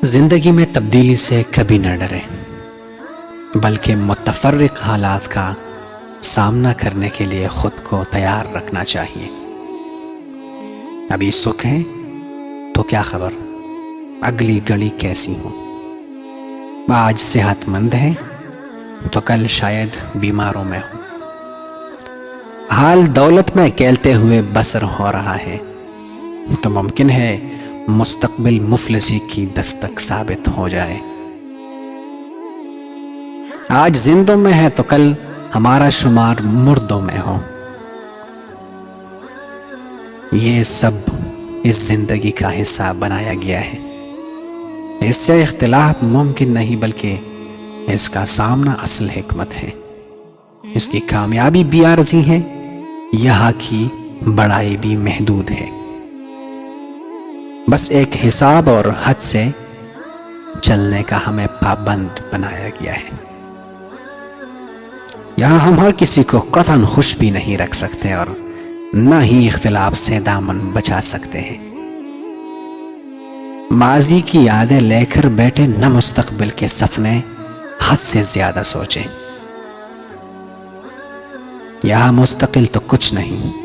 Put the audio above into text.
زندگی میں تبدیلی سے کبھی نہ ڈرے، بلکہ متفرق حالات کا سامنا کرنے کے لیے خود کو تیار رکھنا چاہیے۔ ابھی سکھ ہے تو کیا خبر اگلی گھڑی کیسی ہو، آج صحت مند ہے تو کل شاید بیماروں میں ہو، حال دولت میں کھیلتے ہوئے بسر ہو رہا ہے تو ممکن ہے مستقبل مفلسی کی دستک ثابت ہو جائے۔ آج زندوں میں ہے تو کل ہمارا شمار مردوں میں ہو، یہ سب اس زندگی کا حصہ بنایا گیا ہے۔ اس سے اختلاف ممکن نہیں، بلکہ اس کا سامنا اصل حکمت ہے۔ اس کی کامیابی بھی عارضی ہے، یہاں کی بڑائی بھی محدود ہے، بس ایک حساب اور حد سے چلنے کا ہمیں پابند بنایا گیا ہے۔ یہاں ہم ہر کسی کو قطعاً خوش بھی نہیں رکھ سکتے اور نہ ہی اختلاف سے دامن بچا سکتے ہیں۔ ماضی کی یادیں لے کر بیٹھے، نہ مستقبل کے سپنے حد سے زیادہ سوچیں۔ یہاں مستقل تو کچھ نہیں،